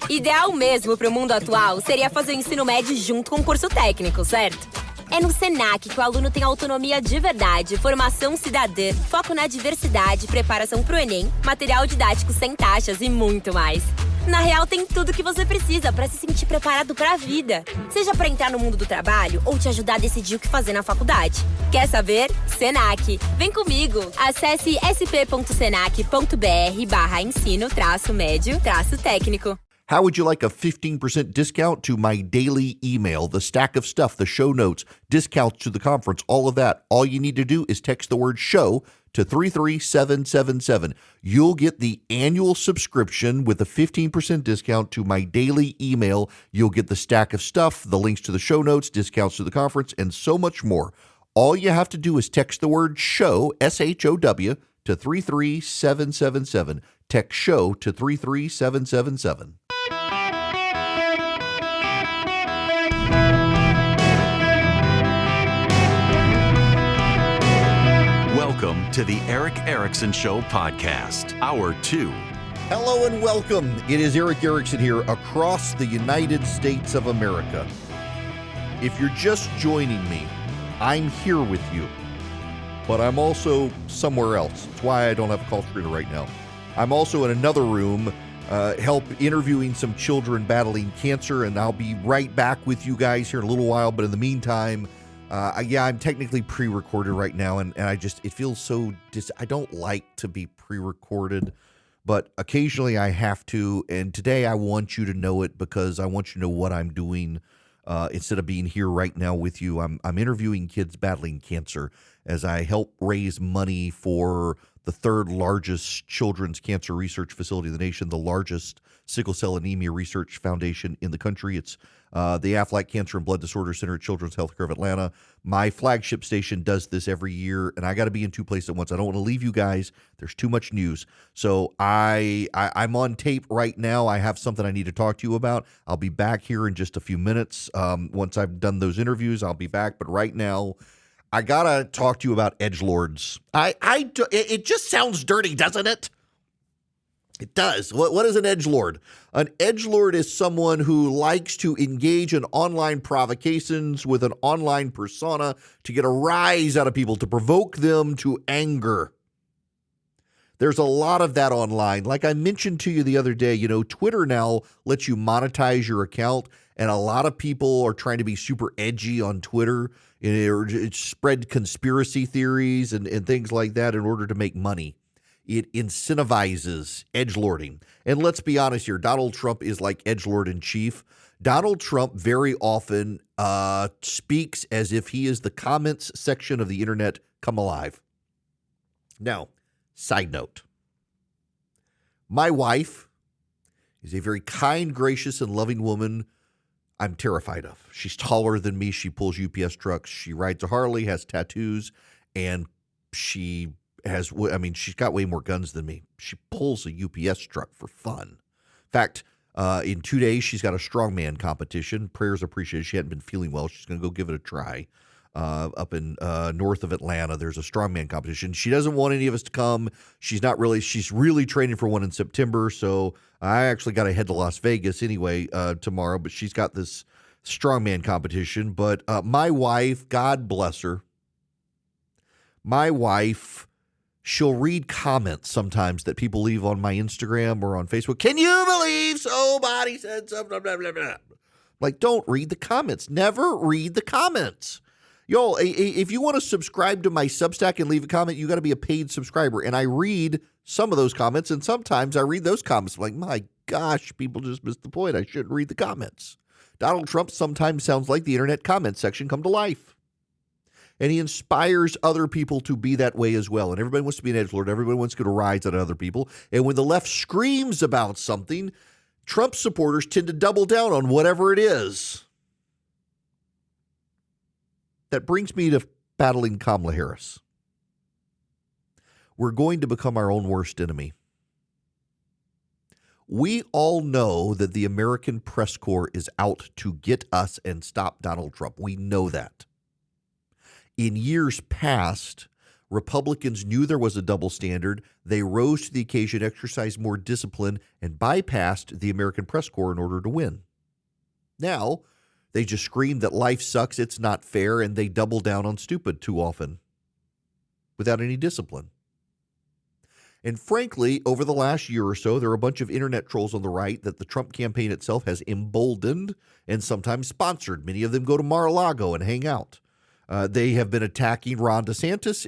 Ideal mesmo para o mundo atual seria fazer o ensino médio junto com o curso técnico, certo? É no Senac que o aluno tem autonomia de verdade, formação cidadã, foco na diversidade, preparação para o Enem, material didático sem taxas e muito mais. Na real, tem tudo que você precisa para se sentir preparado para a vida. Seja para entrar no mundo do trabalho ou te ajudar a decidir o que fazer na faculdade. Quer saber? Senac. Vem comigo! Acesse sp.senac.br/ensino-médio-técnico. How would you like a 15% discount to my daily email, the stack of stuff, the show notes, discounts to the conference, all of that? All you need to do is text the word show to 33777. You'll get the annual subscription with a 15% discount to my daily email. You'll get the stack of stuff, the links to the show notes, discounts to the conference, and so much more. All you have to do is text the word show, SHOW, to 33777. Text show to 33777. Welcome to the Eric Erickson Show podcast, Hour 2. Hello and welcome. It is Eric Erickson here across the United States of America. If you're just joining me, I'm here with you, but I'm also somewhere else. That's why I don't have a call screener right now. I'm also in another room, interviewing some children battling cancer, and I'll be right back with you guys here in a little while. But in the meantime, I'm technically pre-recorded right now, and it feels so I don't like to be pre-recorded, but occasionally I have to, and today I want you to know it because I want you to know what I'm doing. Instead of being here right now with you, I'm interviewing kids battling cancer as I help raise money for the third largest children's cancer research facility in the nation, the largest sickle cell anemia research foundation in the country. It's the Aflac Cancer and Blood Disorder Center at Children's Healthcare of Atlanta. My flagship station does this every year, and I got to be in two places at once. I don't want to leave you guys. There's too much news. So I'm on tape right now. I have something I need to talk to you about. I'll be back here in just a few minutes. Once I've done those interviews, I'll be back. But right now, I got to talk to you about Edgelords. It just sounds dirty, doesn't it? It does. What is an edgelord? An edgelord is someone who likes to engage in online provocations with an online persona to get a rise out of people, to provoke them to anger. There's a lot of that online. Like I mentioned to you the other day, Twitter now lets you monetize your account, and a lot of people are trying to be super edgy on Twitter and spread conspiracy theories and things like that in order to make money. It incentivizes edgelording. And let's be honest here, Donald Trump is like edgelord in chief. Donald Trump very often speaks as if he is the comments section of the internet come alive. Now, side note, my wife is a very kind, gracious, and loving woman I'm terrified of. She's taller than me. She pulls UPS trucks. She rides a Harley, has tattoos, and she's got way more guns than me. She pulls a UPS truck for fun. In fact, in 2 days, she's got a strongman competition. Prayers appreciated. She hadn't been feeling well. She's going to go give it a try. Up in north of Atlanta, there's a strongman competition. She doesn't want any of us to come. She's really training for one in September. So I actually got to head to Las Vegas anyway tomorrow, but she's got this strongman competition. But my wife, God bless her, she'll read comments sometimes that people leave on my Instagram or on Facebook. Can you believe somebody said something, blah, blah, blah. Like, don't read the comments. Never read the comments. Yo, if you want to subscribe to my Substack and leave a comment, you got to be a paid subscriber. And I read some of those comments, and sometimes I read those comments. I'm like, my gosh, people just missed the point. I shouldn't read the comments. Donald Trump sometimes sounds like the internet comment section come to life. And he inspires other people to be that way as well. And everybody wants to be an edgelord. Everybody wants to get a rise out of other people. And when the left screams about something, Trump supporters tend to double down on whatever it is. That brings me to battling Kamala Harris. We're going to become our own worst enemy. We all know that the American press corps is out to get us and stop Donald Trump. We know that. In years past, Republicans knew there was a double standard. They rose to the occasion, exercised more discipline, and bypassed the American press corps in order to win. Now, they just scream that life sucks, it's not fair, and they double down on stupid too often without any discipline. And frankly, over the last year or so, there are a bunch of internet trolls on the right that the Trump campaign itself has emboldened and sometimes sponsored. Many of them go to Mar-a-Lago and hang out. They have been attacking Ron DeSantis.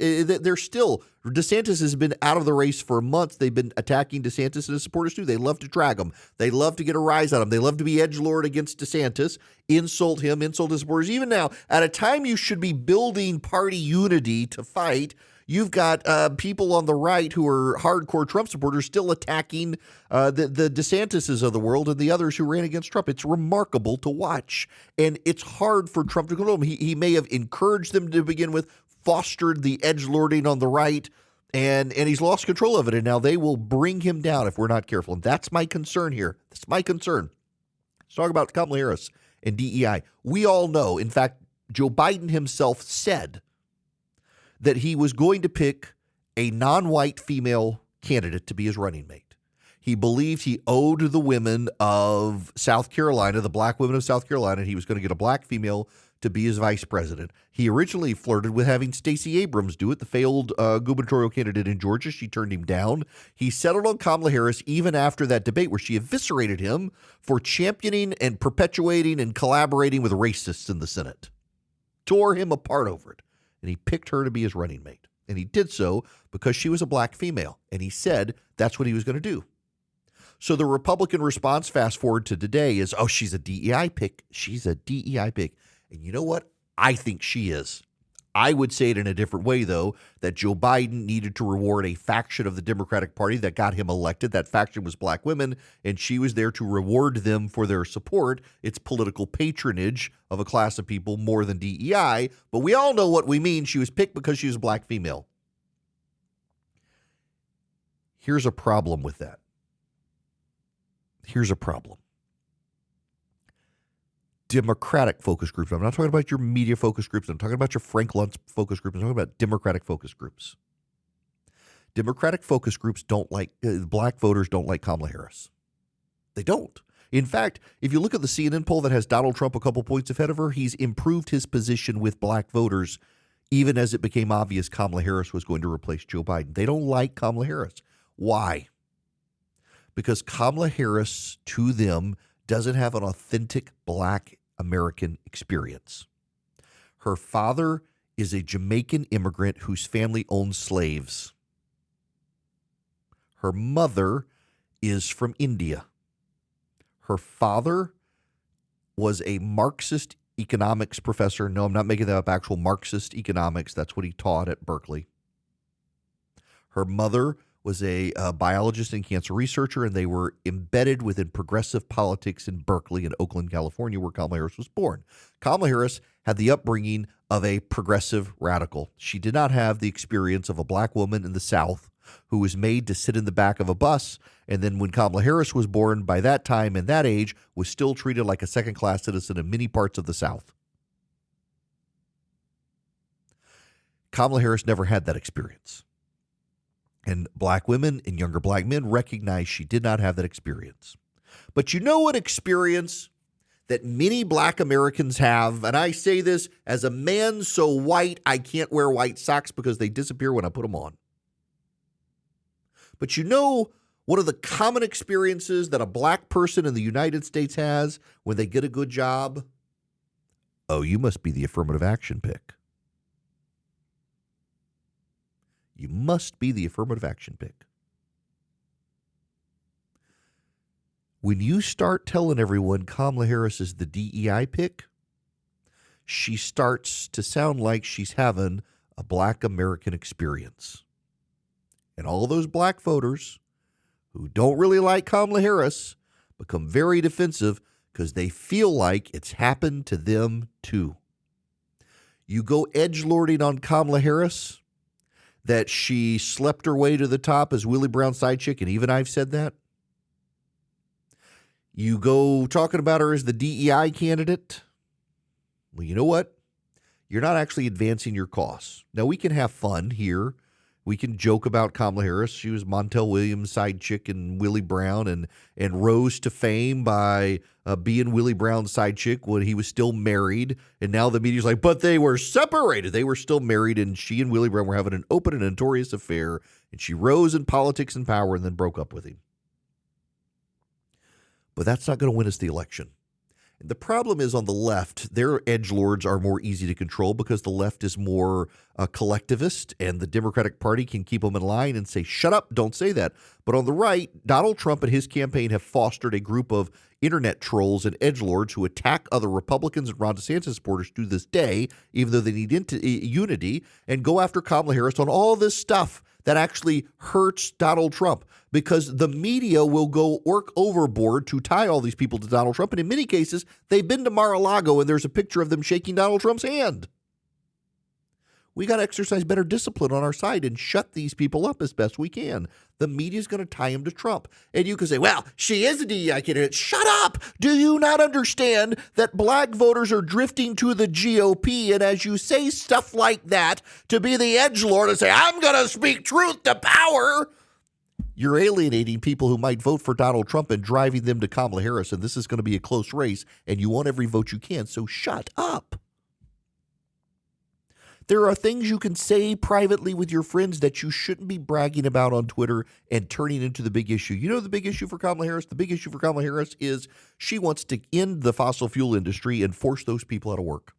DeSantis has been out of the race for months. They've been attacking DeSantis and his supporters too. They love to drag him. They love to get a rise out of him. They love to be edgelord against DeSantis, insult him, insult his supporters. Even now, at a time you should be building party unity to fight, you've got people on the right who are hardcore Trump supporters still attacking the DeSantises of the world and the others who ran against Trump. It's remarkable to watch. And it's hard for Trump to control them. He may have encouraged them to begin with, fostered the edgelording on the right, and he's lost control of it. And now they will bring him down if we're not careful. And that's my concern here. That's my concern. Let's talk about Kamala Harris and DEI. We all know, in fact, Joe Biden himself said that he was going to pick a non-white female candidate to be his running mate. He believed he owed the women of South Carolina, the black women of South Carolina, and he was going to get a black female to be his vice president. He originally flirted with having Stacey Abrams do it, the failed gubernatorial candidate in Georgia. She turned him down. He settled on Kamala Harris even after that debate where she eviscerated him for championing and perpetuating and collaborating with racists in the Senate. Tore him apart over it. And he picked her to be his running mate. And he did so because she was a black female. And he said that's what he was going to do. So the Republican response, fast forward to today, is, oh, she's a DEI pick. She's a DEI pick. And you know what? I think she is. I would say it in a different way, though, that Joe Biden needed to reward a faction of the Democratic Party that got him elected. That faction was black women, and she was there to reward them for their support. It's political patronage of a class of people more than DEI, but we all know what we mean. She was picked because she was a black female. Here's a problem with that. Here's a problem. Democratic focus groups. I'm not talking about your media focus groups. I'm talking about your Frank Luntz focus groups. I'm talking about Democratic focus groups. Democratic focus groups don't like, black voters don't like Kamala Harris. They don't. In fact, if you look at the CNN poll that has Donald Trump a couple points ahead of her, he's improved his position with black voters even as it became obvious Kamala Harris was going to replace Joe Biden. They don't like Kamala Harris. Why? Because Kamala Harris, to them, doesn't have an authentic black American experience. Her father is a Jamaican immigrant whose family owns slaves. Her mother is from India. Her father was a Marxist economics professor. No, I'm not making that up. Actual Marxist economics. That's what he taught at Berkeley. Her mother was a biologist and cancer researcher, and they were embedded within progressive politics in Berkeley in Oakland, California, where Kamala Harris was born. Kamala Harris had the upbringing of a progressive radical. She did not have the experience of a black woman in the South who was made to sit in the back of a bus, and then when Kamala Harris was born, by that time and that age, was still treated like a second-class citizen in many parts of the South. Kamala Harris never had that experience. And black women and younger black men recognize she did not have that experience. But you know what experience that many black Americans have, and I say this as a man so white I can't wear white socks because they disappear when I put them on. But you know one of the common experiences that a black person in the United States has when they get a good job? Oh, you must be the affirmative action pick. You must be the affirmative action pick. When you start telling everyone Kamala Harris is the DEI pick, she starts to sound like she's having a black American experience. And all those black voters who don't really like Kamala Harris become very defensive because they feel like it's happened to them too. You go edgelording on Kamala Harris, that she slept her way to the top as Willie Brown's side chick, and even I've said that. You go talking about her as the DEI candidate. Well, you know what? You're not actually advancing your cause. Now, we can have fun here. We can joke about Kamala Harris. She was Montel Williams' side chick and Willie Brown and rose to fame by being Willie Brown's side chick when he was still married. And now the media's like, but they were separated. They were still married, and she and Willie Brown were having an open and notorious affair. And she rose in politics and power and then broke up with him. But that's not going to win us the election. The problem is on the left, their edgelords are more easy to control because the left is more collectivist, and the Democratic Party can keep them in line and say, shut up, don't say that. But on the right, Donald Trump and his campaign have fostered a group of internet trolls and edgelords who attack other Republicans and Ron DeSantis supporters to this day, even though they need unity, and go after Kamala Harris on all this stuff that actually hurts Donald Trump, because the media will go work overboard to tie all these people to Donald Trump. And in many cases, they've been to Mar-a-Lago and there's a picture of them shaking Donald Trump's hand. We got to exercise better discipline on our side and shut these people up as best we can. The media's going to tie him to Trump. And you can say, well, she is a DEI candidate. Shut up. Do you not understand that black voters are drifting to the GOP? And as you say stuff like that to be the edgelord and say, I'm going to speak truth to power, you're alienating people who might vote for Donald Trump and driving them to Kamala Harris. And this is going to be a close race, and you want every vote you can. So shut up. There are things you can say privately with your friends that you shouldn't be bragging about on Twitter and turning into the big issue. You know the big issue for Kamala Harris? The big issue for Kamala Harris is she wants to end the fossil fuel industry and force those people out of work.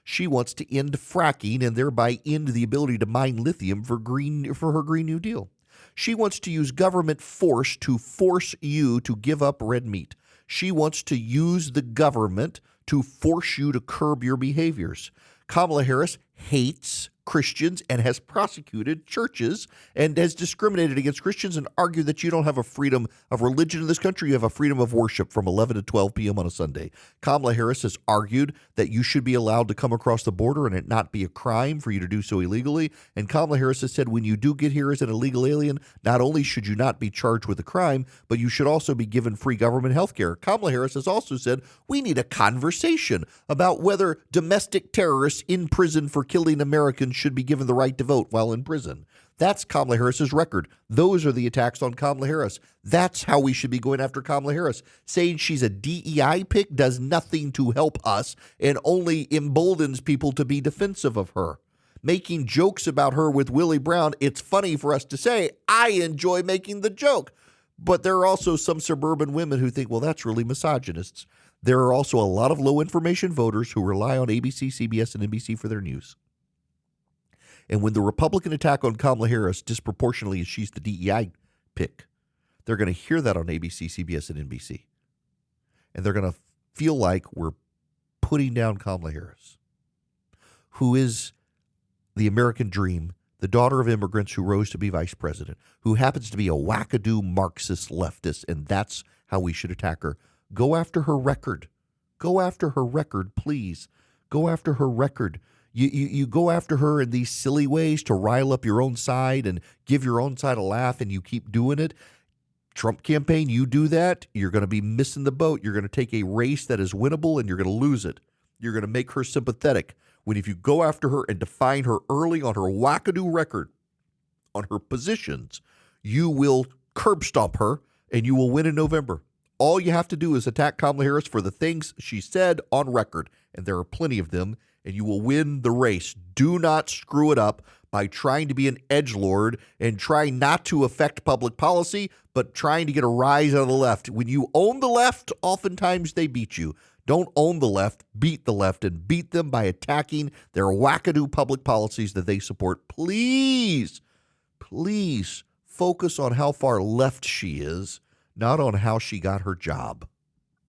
She wants to end fracking and thereby end the ability to mine lithium for her Green New Deal. She wants to use government force to force you to give up red meat. She wants to use the government to force you to curb your behaviors. Kamala Harris hates Christians and has prosecuted churches and has discriminated against Christians and argued that you don't have a freedom of religion in this country. You have a freedom of worship from 11 to 12 p.m. on a Sunday. Kamala Harris has argued that you should be allowed to come across the border and it not be a crime for you to do so illegally. And Kamala Harris has said when you do get here as an illegal alien, not only should you not be charged with a crime, but you should also be given free government health care. Kamala Harris has also said we need a conversation about whether domestic terrorists in prison for killing Americans should be given the right to vote while in prison. That's Kamala Harris's record. Those are the attacks on Kamala Harris. That's how we should be going after Kamala Harris. Saying she's a DEI pick does nothing to help us and only emboldens people to be defensive of her. Making jokes about her with Willie Brown, it's funny for us to say, I enjoy making the joke. But there are also some suburban women who think, well, that's really misogynist. There are also a lot of low information voters who rely on ABC, CBS, and NBC for their news. And when the Republican attack on Kamala Harris disproportionately is she's the DEI pick, they're going to hear that on ABC, CBS, and NBC. And they're going to feel like we're putting down Kamala Harris, who is the American dream, the daughter of immigrants who rose to be vice president, who happens to be a wackadoo Marxist leftist, and that's how we should attack her. Go after her record. Go after her record, please. Go after her record. You go after her in these silly ways to rile up your own side and give your own side a laugh, and you keep doing it. Trump campaign, you do that, you're going to be missing the boat. You're going to take a race that is winnable, and you're going to lose it. You're going to make her sympathetic. When if you go after her and define her early on her wackadoo record, on her positions, you will curb stomp her, and you will win in November. All you have to do is attack Kamala Harris for the things she said on record, and there are plenty of them, and you will win the race. Do not screw it up by trying to be an edgelord and trying not to affect public policy, but trying to get a rise out of the left. When you own the left, oftentimes they beat you. Don't own the left, beat the left, and beat them by attacking their wackadoo public policies that they support. Please, please focus on how far left she is, not on how she got her job.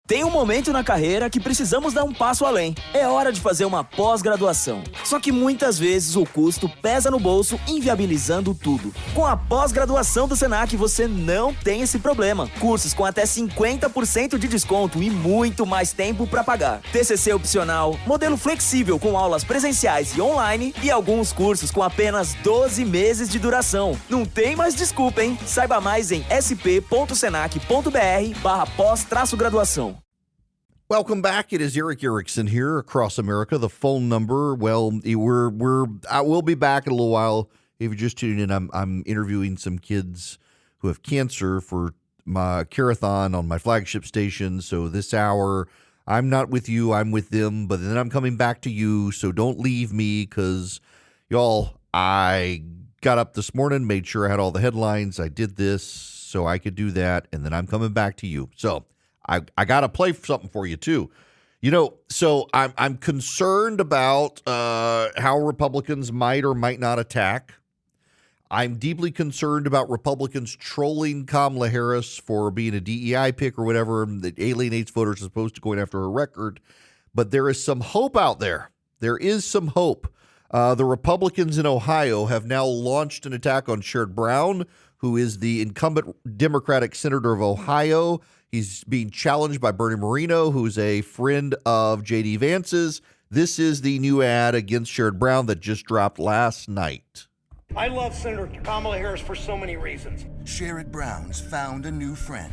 Tem momento na carreira que precisamos dar um passo além. É hora de fazer uma pós-graduação. Só que muitas vezes o custo pesa no bolso, inviabilizando tudo. Com a pós-graduação do Senac, você não tem esse problema. Cursos com até 50% de desconto e muito mais tempo para pagar. TCC opcional, modelo flexível com aulas presenciais e online e alguns cursos com apenas 12 meses de duração. Não tem mais desculpa, hein? Saiba mais em sp.senac.br/pós-graduação. Welcome back. It is Eric Erickson here across America. The phone number, well, we'll be back in a little while. If you're just tuning in, I'm interviewing some kids who have cancer for my Carathon on my flagship station. So this hour, I'm not with you, I'm with them, but then I'm coming back to you. So don't leave me because, y'all, I got up this morning, made sure I had all the headlines. I did this so I could do that, and then I'm coming back to you. So I got to play something for you, too. So I'm concerned about how Republicans might or might not attack. I'm deeply concerned about Republicans trolling Kamala Harris for being a DEI pick or whatever that alienates voters as opposed to going after her record. But there is some hope out there. There is some hope. The Republicans in Ohio have now launched an attack on Sherrod Brown, who is the incumbent Democratic senator of Ohio. He's being challenged by Bernie Moreno, who's a friend of J.D. Vance's. This is the new ad against Sherrod Brown that just dropped last night. I love Senator Kamala Harris for so many reasons. Sherrod Brown's found a new friend.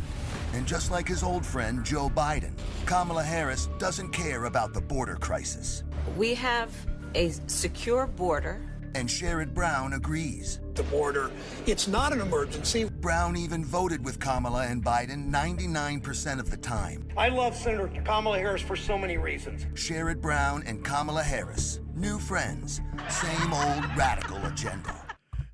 And just like his old friend, Joe Biden, Kamala Harris doesn't care about the border crisis. We have a secure border. And Sherrod Brown agrees. The border, it's not an emergency. Brown even voted with Kamala and Biden 99% of the time. I love Senator Kamala Harris for so many reasons. Sherrod Brown and Kamala Harris, new friends, same old radical agenda.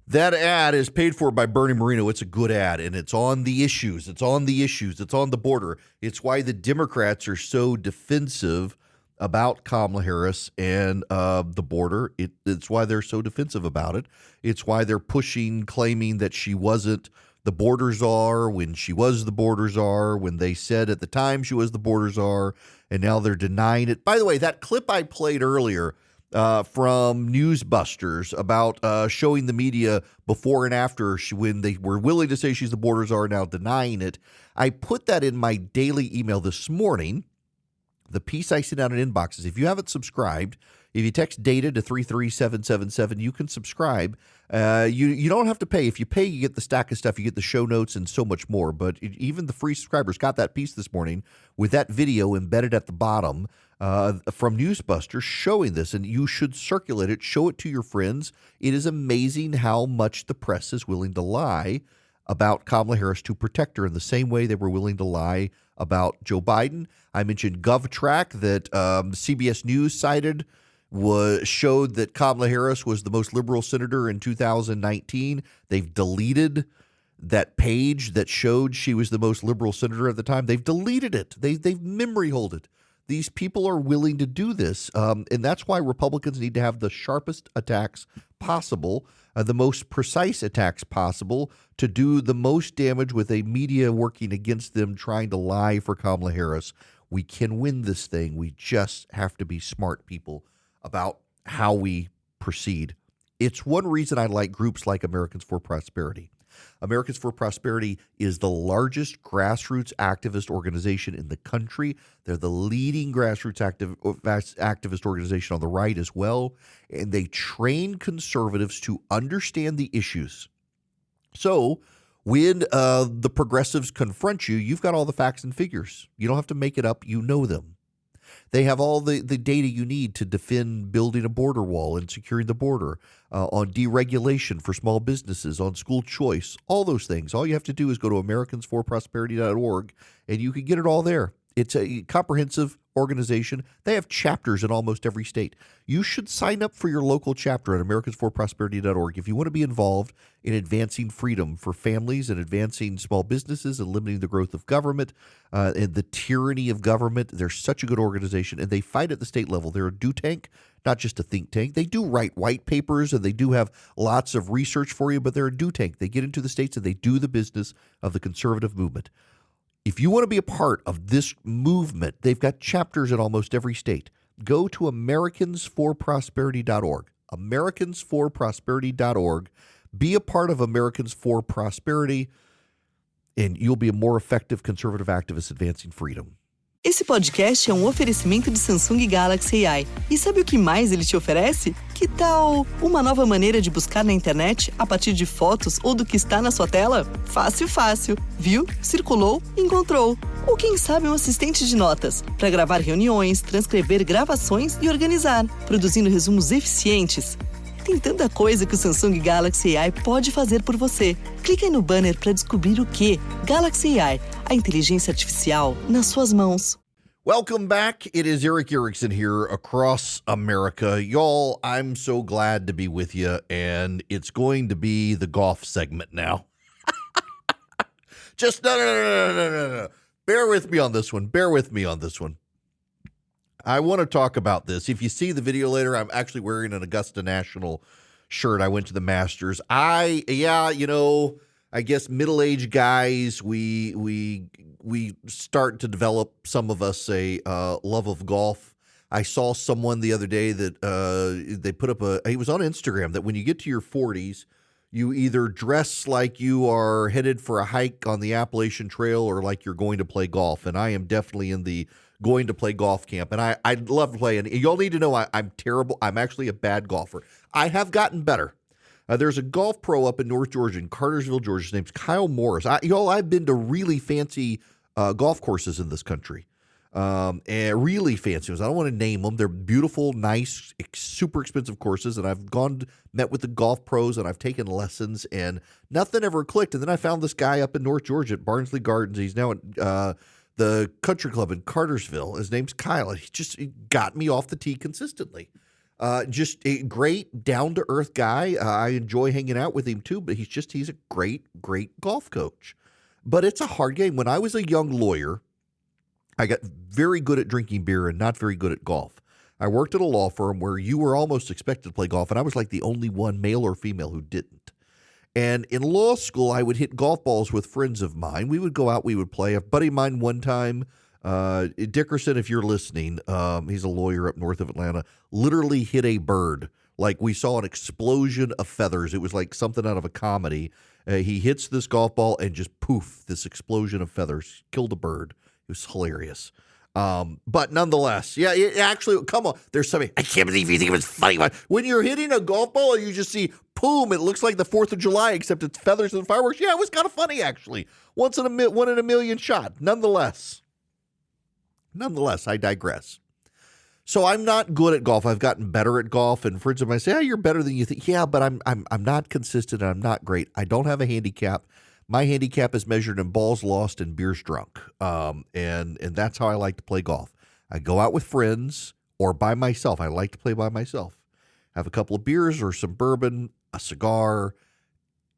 That ad is paid for by Bernie Moreno. It's a good ad, and it's on the issues. It's on the border. It's why the Democrats are so defensive about Kamala Harris and the border. It's why they're so defensive about it. It's why they're claiming that she wasn't the border czar when she was the border czar, when they said at the time she was the border czar, and now they're denying it. By the way, that clip I played earlier from Newsbusters about showing the media before and after when they were willing to say she's the border czar, now denying it, I put that in my daily email this morning. The piece I send out in inboxes. If you haven't subscribed, if you text DATA to 33777, you can subscribe. You don't have to pay. If you pay, you get the stack of stuff. You get the show notes and so much more. But even the free subscribers got that piece this morning with that video embedded at the bottom from Newsbusters showing this. And you should circulate it. Show it to your friends. It is amazing how much the press is willing to lie about Kamala Harris to protect her in the same way they were willing to lie about Joe Biden. I mentioned GovTrack that CBS News cited showed that Kamala Harris was the most liberal senator in 2019. They've deleted that page that showed she was the most liberal senator at the time. They've deleted it. They've memory hold it. These people are willing to do this, and that's why Republicans need to have the sharpest attacks possible, the most precise attacks possible, to do the most damage with a media working against them, trying to lie for Kamala Harris. We can win this thing. We just have to be smart people about how we proceed. It's one reason I like groups like Americans for Prosperity. Americans for Prosperity is the largest grassroots activist organization in the country. They're the leading grassroots activist organization on the right as well, and they train conservatives to understand the issues. So when the progressives confront you, you've got all the facts and figures. You don't have to make it up. You know them. They have all the data you need to defend building a border wall and securing the border, on deregulation for small businesses, on school choice, all those things. All you have to do is go to americansforprosperity.org, and you can get it all there. It's a comprehensive organization. They have chapters in almost every state. You should sign up for your local chapter at americansforprosperity.org if you want to be involved in advancing freedom for families and advancing small businesses and limiting the growth of government and the tyranny of government. They're such a good organization, and they fight at the state level. They're a do tank, not just a think tank. They do write white papers, and they do have lots of research for you, but they're a do tank. They get into the states, and they do the business of the conservative movement. If you want to be a part of this movement, they've got chapters in almost every state. Go to americansforprosperity.org, americansforprosperity.org. Be a part of Americans for Prosperity, and you'll be a more effective conservative activist advancing freedom. Esse podcast é um oferecimento de Samsung Galaxy AI. E sabe o que mais ele te oferece? Que tal uma nova maneira de buscar na internet a partir de fotos ou do que está na sua tela? Fácil, fácil. Viu? Circulou? Encontrou. Ou quem sabe um assistente de notas para gravar reuniões, transcrever gravações e organizar, produzindo resumos eficientes. Tem tanta coisa que o Samsung Galaxy AI pode fazer por você. Clique aí no banner para descobrir o que. Galaxy AI, a inteligência artificial nas suas mãos. Welcome back. It is Eric Erickson here across America. Y'all, I'm so glad to be with you, and it's going to be the golf segment now. Just no. Bear with me on this one. I want to talk about this. If you see the video later, I'm actually wearing an Augusta National shirt. I went to the Masters. I guess middle-aged guys, we start to develop, some of us, a love of golf. I saw someone the other day that they put up he was on Instagram, that when you get to your 40s, you either dress like you are headed for a hike on the Appalachian Trail or like you're going to play golf. And I am definitely in the going to play golf camp. And I love playing. Y'all need to know I'm terrible. I'm actually a bad golfer. I have gotten better. There's a golf pro up in North Georgia, in Cartersville, Georgia. His name's Kyle Morris. I've been to really fancy golf courses in this country. And really fancy ones. I don't want to name them. They're beautiful, nice, super expensive courses. And I've met with the golf pros, and I've taken lessons, and nothing ever clicked. And then I found this guy up in North Georgia at Barnsley Gardens. He's now at the country club in Cartersville. His name's Kyle. And he got me off the tee consistently. Just a great, down-to-earth guy. I enjoy hanging out with him too, but he's a great, great golf coach. But it's a hard game. When I was a young lawyer, I got very good at drinking beer and not very good at golf. I worked at a law firm where you were almost expected to play golf, and I was like the only one, male or female, who didn't. And in law school, I would hit golf balls with friends of mine. We would go out, we would play. A buddy of mine one time, Dickerson, if you're listening, he's a lawyer up north of Atlanta, literally hit a bird. Like, we saw an explosion of feathers. It was like something out of a comedy. He hits this golf ball and just poof, this explosion of feathers, killed a bird. It was hilarious. But nonetheless, yeah, it actually, come on. There's something, I can't believe you think it was funny. When you're hitting a golf ball and you just see, boom, it looks like the 4th of July, except it's feathers and fireworks. Yeah, it was kind of funny, actually. One in a million shot. Nonetheless, I digress. So I'm not good at golf. I've gotten better at golf, and friends of mine say, "Oh, you're better than you think." Yeah, but I'm not consistent, and I'm not great. I don't have a handicap. My handicap is measured in balls lost and beers drunk, and that's how I like to play golf. I go out with friends or by myself. I like to play by myself. Have a couple of beers or some bourbon, a cigar,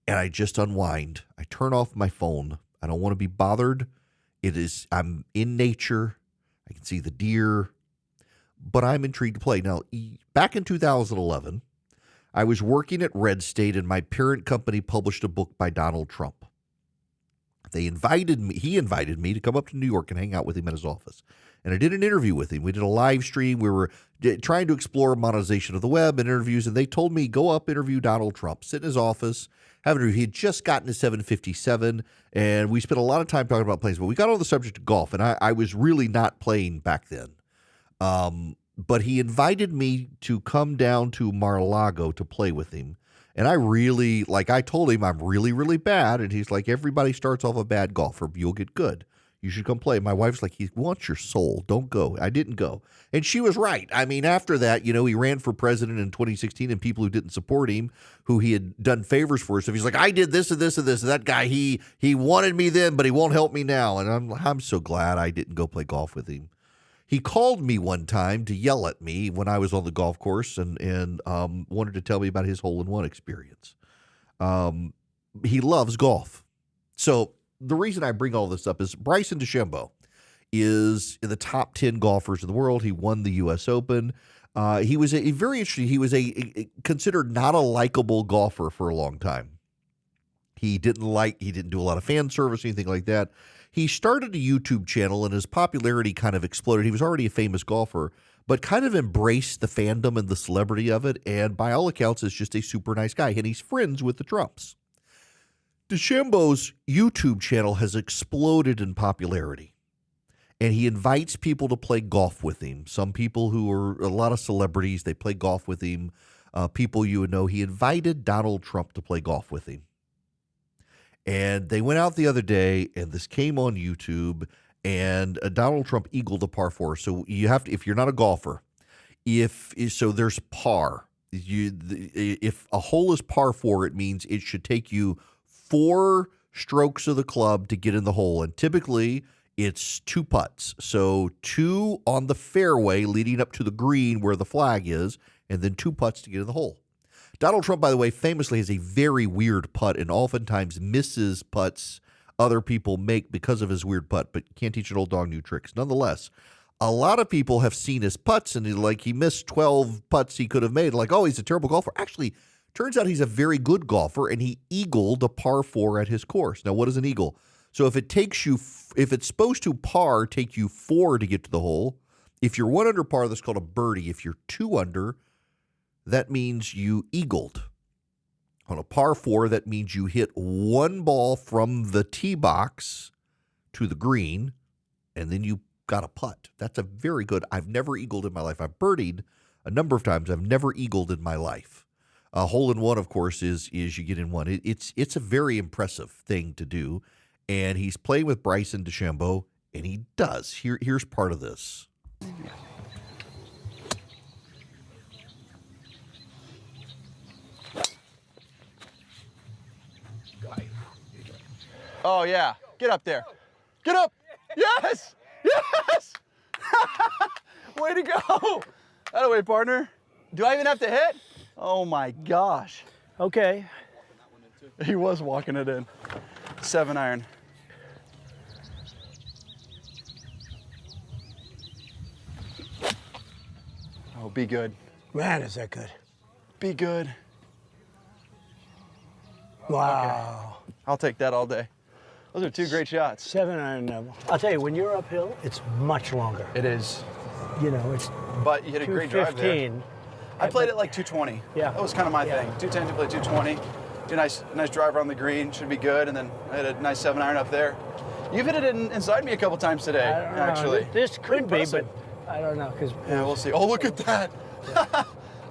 and I just unwind. I turn off my phone. I don't want to be bothered. I'm in nature. I can see the deer, but I'm intrigued to play. Now, back in 2011, I was working at Red State, and my parent company published a book by Donald Trump. He invited me to come up to New York and hang out with him at his office. And I did an interview with him. We did a live stream. We were trying to explore monetization of the web and interviews, and they told me, go up, interview Donald Trump, sit in his office, have an interview. He had just gotten his 757, and we spent a lot of time talking about planes, but we got on the subject of golf, and I was really not playing back then. But he invited me to come down to Mar-a-Lago to play with him. And I told him I'm really, really bad. And he's like, everybody starts off a bad golfer. You'll get good. You should come play. My wife's like, he wants your soul. Don't go. I didn't go. And she was right. I mean, after that, he ran for president in 2016, and people who didn't support him, who he had done favors for, so he's like, I did this and this and this. And that guy, he wanted me then, but he won't help me now. And I'm so glad I didn't go play golf with him. He called me one time to yell at me when I was on the golf course and wanted to tell me about his hole-in-one experience. He loves golf. So the reason I bring all this up is Bryson DeChambeau is in the top 10 golfers in the world. He won the U.S. Open. He was very interesting. He was considered not a likable golfer for a long time. He didn't do a lot of fan service or anything like that. He started a YouTube channel, and his popularity kind of exploded. He was already a famous golfer, but kind of embraced the fandom and the celebrity of it, and by all accounts is just a super nice guy, and he's friends with the Trumps. DeChambeau's YouTube channel has exploded in popularity, and he invites people to play golf with him. Some people who are a lot of celebrities, they play golf with him. People you would know. He invited Donald Trump to play golf with him. And they went out the other day, and this came on YouTube, and Donald Trump eagled a par 4. So you have to, if you're not a golfer, so there's par. If a hole is par 4, it means it should take you 4 strokes of the club to get in the hole. And typically it's 2 putts. So 2 on the fairway leading up to the green where the flag is, and then 2 putts to get in the hole. Donald Trump, by the way, famously has a very weird putt and oftentimes misses putts other people make because of his weird putt, but you can't teach an old dog new tricks. Nonetheless, a lot of people have seen his putts, and he missed 12 putts he could have made. Like, oh, he's a terrible golfer. Actually, turns out he's a very good golfer, and he eagled a par 4 at his course. Now, what is an eagle? So if it's supposed to par take you 4 to get to the hole, if you're 1 under par, that's called a birdie. If you're 2 under, that means you eagled. On a par 4, that means you hit 1 ball from the tee box to the green, and then you got a putt. That's a very good. I've never eagled in my life. I've birdied a number of times. I've never eagled in my life. A hole in one, of course, is you get in one. It's a very impressive thing to do, and he's playing with Bryson DeChambeau, and he does. Here's part of this. Oh, yeah. Get up there. Get up. Yes. Yes. Way to go. That way, partner. Do I even have to hit? Oh, my gosh. Okay. He was walking it in. 7-iron. Oh, be good. Man, is that good. Be good. Wow. Okay. I'll take that all day. Those are 2 great shots. 7-iron level. I'll tell you, when you're uphill, it's much longer. It is. You know, it's But you hit a great drive there. I played it like 220. Yeah. That was kind of my thing. 210 to play 220. Do a nice drive around the green. Should be good. And then I had a nice 7-iron up there. You've hit it inside me a couple times today, actually. This could be, but I don't know. Yeah, we'll see. Oh, look at that. Yeah.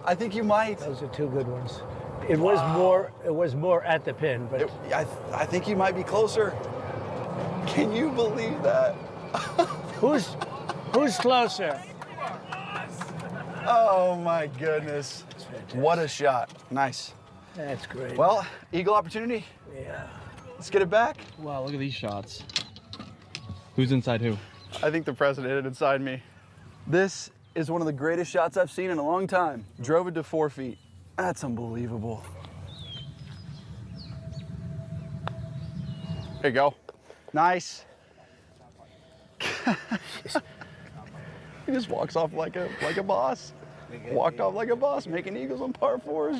I think you might. Those are 2 good ones. It was more. It was more at the pin, but I think you might be closer. Can you believe that? Who's closer? Oh my goodness! What a shot! Nice. That's great. Well, eagle opportunity. Yeah. Let's get it back. Wow, look at these shots. Who's inside who? I think the president hit it inside me. This is one of the greatest shots I've seen in a long time. Drove it to 4 feet. That's unbelievable. There you go. Nice. He just walks off like a boss. Walked off like a boss, making eagles on par 4s.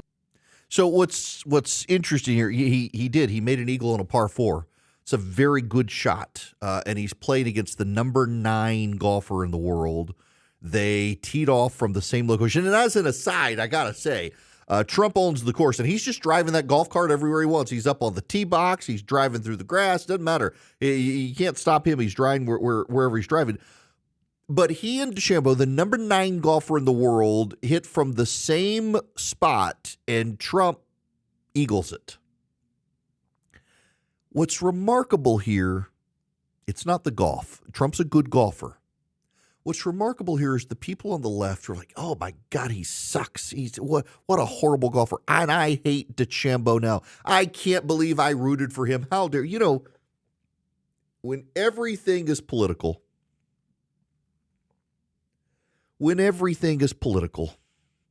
So what's interesting here, he made an eagle on a par 4. It's a very good shot, and he's played against the number 9 golfer in the world. They teed off from the same location. And as an aside, I gotta say, Trump owns the course, and he's just driving that golf cart everywhere he wants. He's up on the tee box. He's driving through the grass. Doesn't matter. You can't stop him. He's driving wherever he's driving. But he and DeChambeau, the number 9 golfer in the world, hit from the same spot, and Trump eagles it. What's remarkable here, it's not the golf. Trump's a good golfer. What's remarkable here is the people on the left are like, oh, my God, he sucks. What a horrible golfer. And I hate DeChambeau now. I can't believe I rooted for him. How dare you? Know, when everything is political,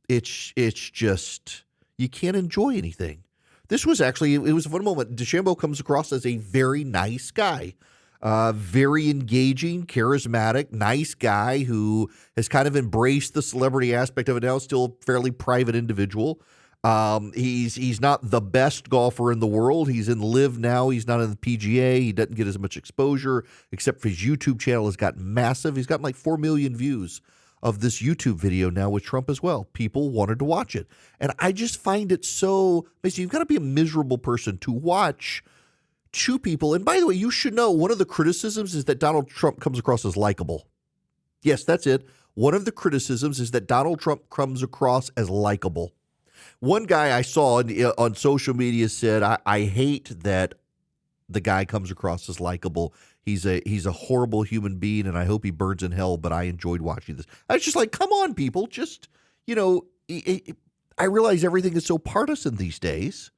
it's just, you can't enjoy anything. This was actually, it was a fun moment. DeChambeau comes across as a very nice guy. Very engaging, charismatic, nice guy who has kind of embraced the celebrity aspect of it now, still a fairly private individual. He's not the best golfer in the world. He's in LIV now. He's not in the PGA. He doesn't get as much exposure, except for his YouTube channel has gotten massive. He's gotten like 4 million views of this YouTube video now with Trump as well. People wanted to watch it. And I just find it so, basically, you've got to be a miserable person to watch two people, and by the way, you should know one of the criticisms is that Donald Trump comes across as likable. Yes, that's it. One of the criticisms is that Donald Trump comes across as likable. One guy I saw on social media said, I hate that the guy comes across as likable. He's a horrible human being, and I hope he burns in hell, but I enjoyed watching this. I was just like, come on, people. Just, I realize everything is so partisan these days.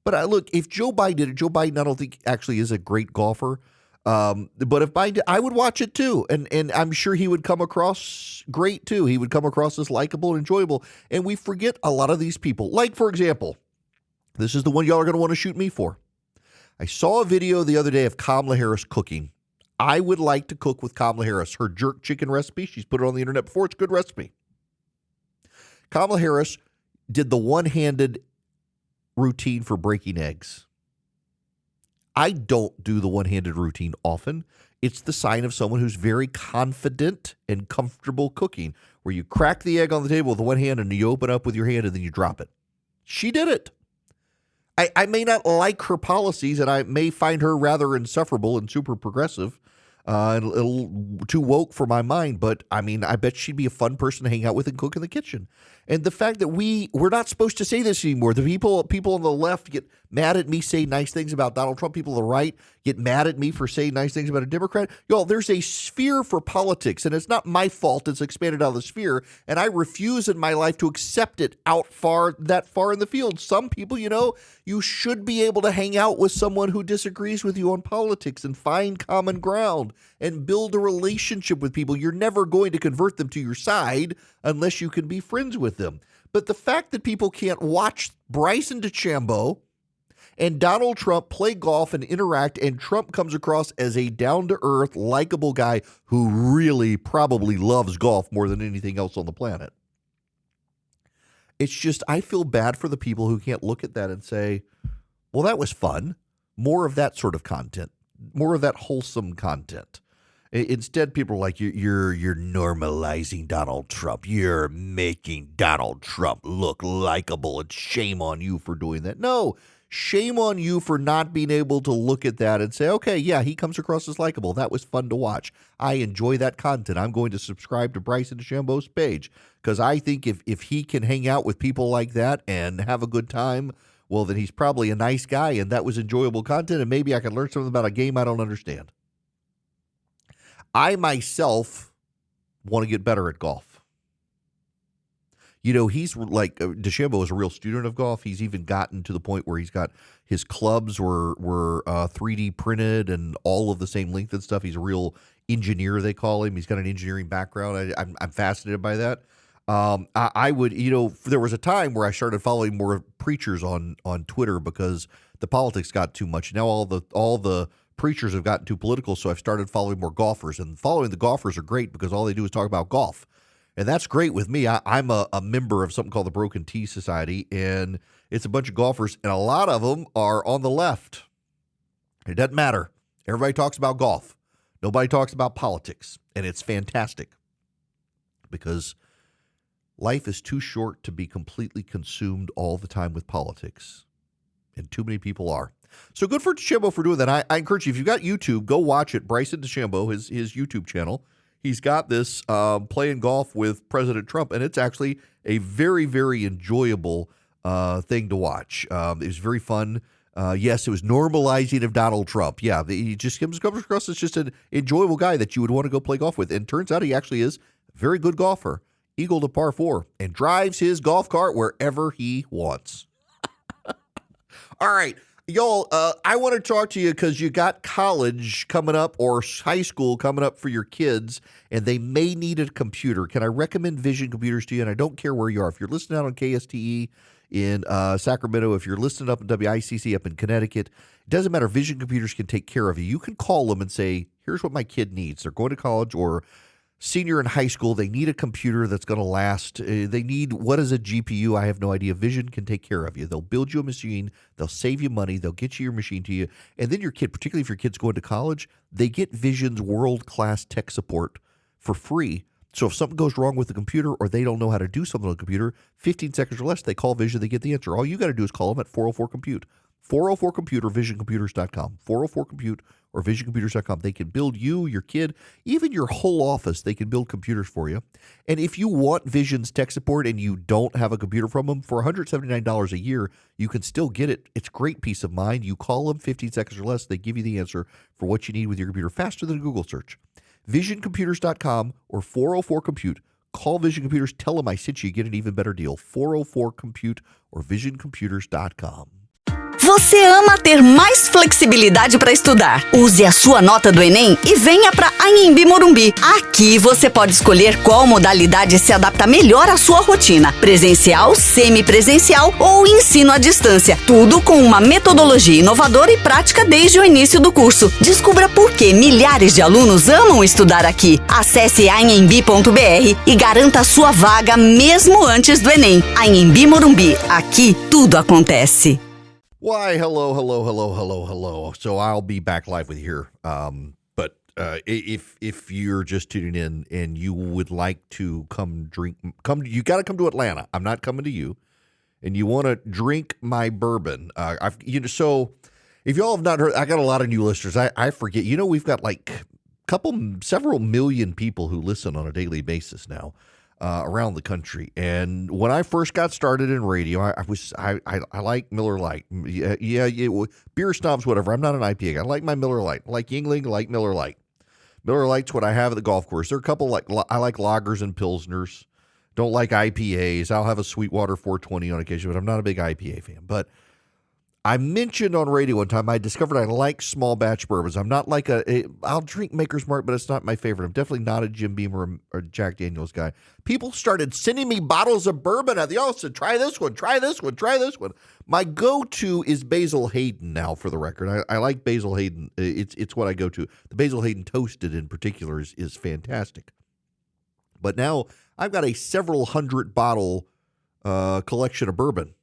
But look, if Joe Biden did it, Joe Biden I don't think actually is a great golfer. But if Biden did, I would watch it too. And I'm sure he would come across great too. He would come across as likable and enjoyable. And we forget a lot of these people. Like, for example, this is the one y'all are going to want to shoot me for. I saw a video the other day of Kamala Harris cooking. I would like to cook with Kamala Harris. Her jerk chicken recipe, she's put it on the internet before. It's a good recipe. Kamala Harris did the one-handed routine for breaking eggs. I don't do the one-handed routine often. It's the sign of someone who's very confident and comfortable cooking, where you crack the egg on the table with one hand and you open up with your hand and then you drop it. She did it. I may not like her policies, and I may find her rather insufferable and super progressive and a little too woke for my mind, but I mean, I bet she'd be a fun person to hang out with and cook in the kitchen. And the fact that we're not supposed to say this anymore. The people on the left get mad at me, say nice things about Donald Trump. People on the right get mad at me for saying nice things about a Democrat. Y'all, there's a sphere for politics, and it's not my fault it's expanded out of the sphere, and I refuse in my life to accept it that far in the field. Some people, you should be able to hang out with someone who disagrees with you on politics and find common ground and build a relationship with people. You're never going to convert them to your side unless you can be friends with them. But the fact that people can't watch Bryson DeChambeau and Donald Trump play golf and interact, and Trump comes across as a down-to-earth, likable guy who really probably loves golf more than anything else on the planet. It's just, I feel bad for the people who can't look at that and say, well, that was fun. More of that sort of content. More of that wholesome content. Instead, people are like, you're normalizing Donald Trump. You're making Donald Trump look likable, and shame on you for doing that. No, shame on you for not being able to look at that and say, okay, yeah, he comes across as likable. That was fun to watch. I enjoy that content. I'm going to subscribe to Bryson DeChambeau's page because I think if he can hang out with people like that and have a good time, well, then he's probably a nice guy, and that was enjoyable content, and maybe I can learn something about a game I don't understand. I myself want to get better at golf. He's like, DeChambeau is a real student of golf. He's even gotten to the point where he's got his clubs were 3D printed and all of the same length and stuff. He's a real engineer, they call him. He's got an engineering background. I'm fascinated by that. I would, there was a time where I started following more preachers on Twitter because the politics got too much. Now all the preachers have gotten too political, so I've started following more golfers. And following the golfers are great because all they do is talk about golf. And that's great with me. I'm a member of something called the Broken Tea Society, and it's a bunch of golfers, and a lot of them are on the left. It doesn't matter. Everybody talks about golf. Nobody talks about politics, and it's fantastic because life is too short to be completely consumed all the time with politics, and too many people are. So good for DeChambeau for doing that. I encourage you, if you've got YouTube, go watch it. Bryson DeChambeau, his YouTube channel. He's got this playing golf with President Trump, and it's actually a very, very enjoyable thing to watch. It was very fun. Yes, it was normalizing of Donald Trump. Yeah, he just comes across as just an enjoyable guy that you would want to go play golf with. And turns out he actually is a very good golfer. Eagle to par 4 and drives his golf cart wherever he wants. All right. Y'all, I want to talk to you because you got college coming up or high school coming up for your kids, and they may need a computer. Can I recommend Vision Computers to you? And I don't care where you are. If you're listening out on KSTE in Sacramento, if you're listening up in WICC up in Connecticut, it doesn't matter. Vision Computers can take care of you. You can call them and say, here's what my kid needs. They're going to college or senior in high school. They need a computer that's going to last. They need, what is a GPU? I have no idea. Vision can take care of you. They'll build you a machine. They'll save you money. They'll get you your machine to you. And then your kid, particularly if your kid's going to college, they get Vision's world-class tech support for free. So if something goes wrong with the computer or they don't know how to do something on the computer, 15 seconds or less, they call Vision. They get the answer. All you got to do is call them at 404-COMPUTE. 404-COMPUTE or visioncomputers.com. 404-COMPUTE or visioncomputers.com. They can build you, your kid, even your whole office. They can build computers for you. And if you want Vision's tech support and you don't have a computer from them, for $179 a year, you can still get it. It's great peace of mind. You call them 15 seconds or less. They give you the answer for what you need with your computer faster than a Google search. Visioncomputers.com or 404-COMPUTE. Call Vision Computers. Tell them I sent you. Get an even better deal. 404-COMPUTE or visioncomputers.com. Você ama ter mais flexibilidade para estudar? Use a sua nota do Enem e venha para Anhembi Morumbi. Aqui você pode escolher qual modalidade se adapta melhor à sua rotina: presencial, semipresencial ou ensino à distância. Tudo com uma metodologia inovadora e prática desde o início do curso. Descubra por que milhares de alunos amam estudar aqui. Acesse anhembi.br e garanta a sua vaga mesmo antes do Enem. Anhembi Morumbi. Aqui tudo acontece. Why, hello. So I'll be back live with you here. But if you're just tuning in and you would like to you got to come to Atlanta. I'm not coming to you. And you want to drink my bourbon. So if y'all have not heard, I got a lot of new listeners. I forget. We've got like several million people who listen on a daily basis now. Around the country. And when I first got started in radio, I like Miller Lite. Beer snobs, whatever. I'm not an IPA guy. I like my Miller Lite. I like Yingling, I like Miller Lite. Miller Lite's what I have at the golf course. There are a couple I like lagers and pilsners. Don't like IPAs. I'll have a Sweetwater 420 on occasion, but I'm not a big IPA fan. But I mentioned on radio one time I discovered I like small batch bourbons. I'm not like I'll drink Maker's Mark, but it's not my favorite. I'm definitely not a Jim Beam or Jack Daniels guy. People started sending me bottles of bourbon. They all said, try this one. My go-to is Basil Hayden now, for the record. I like Basil Hayden. It's what I go to. The Basil Hayden Toasted in particular is fantastic. But now I've got a several hundred bottle collection of bourbon.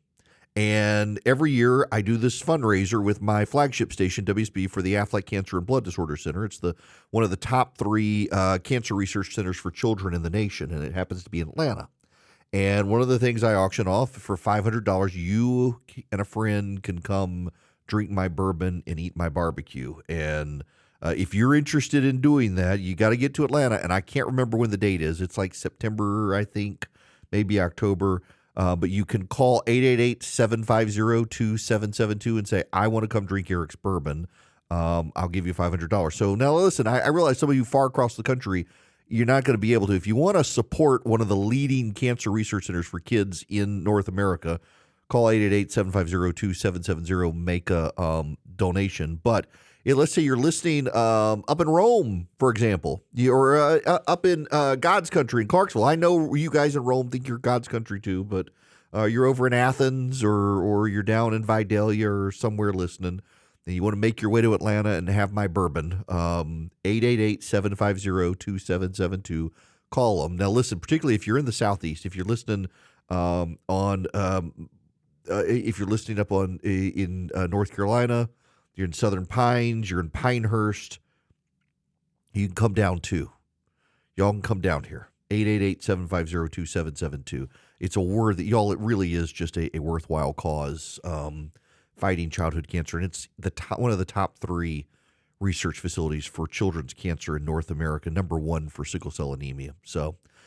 And every year I do this fundraiser with my flagship station, WSB, for the Aflac Cancer and Blood Disorder Center. It's one of the top 3 cancer research centers for children in the nation, and it happens to be in Atlanta. And one of the things I auction off for $500, you and a friend can come drink my bourbon and eat my barbecue. And if you're interested in doing that, you got to get to Atlanta. And I can't remember when the date is. It's like September, I think, maybe October. But you can call 888-750-2772 and say, I want to come drink Eric's bourbon. I'll give you $500. So now listen, I realize some of you far across the country, you're not going to be able to. If you want to support one of the leading cancer research centers for kids in North America, call 888-750-2770, make a donation. But let's say you're listening up in Rome, for example, or up in God's country in Clarksville. I know you guys in Rome think you're God's country too, but you're over in Athens or you're down in Vidalia or somewhere listening, and you want to make your way to Atlanta and have my bourbon, 888-750-2772. Call them. Now, listen, particularly if you're in the Southeast, if you're listening if you're listening up in North Carolina, you're in Southern Pines, you're in Pinehurst, you can come down too. Y'all can come down here. 888-750-2772. It's a word that it really is just a worthwhile cause, fighting childhood cancer. And it's one of the top 3 research facilities for children's cancer in North America, number 1 for sickle cell anemia. So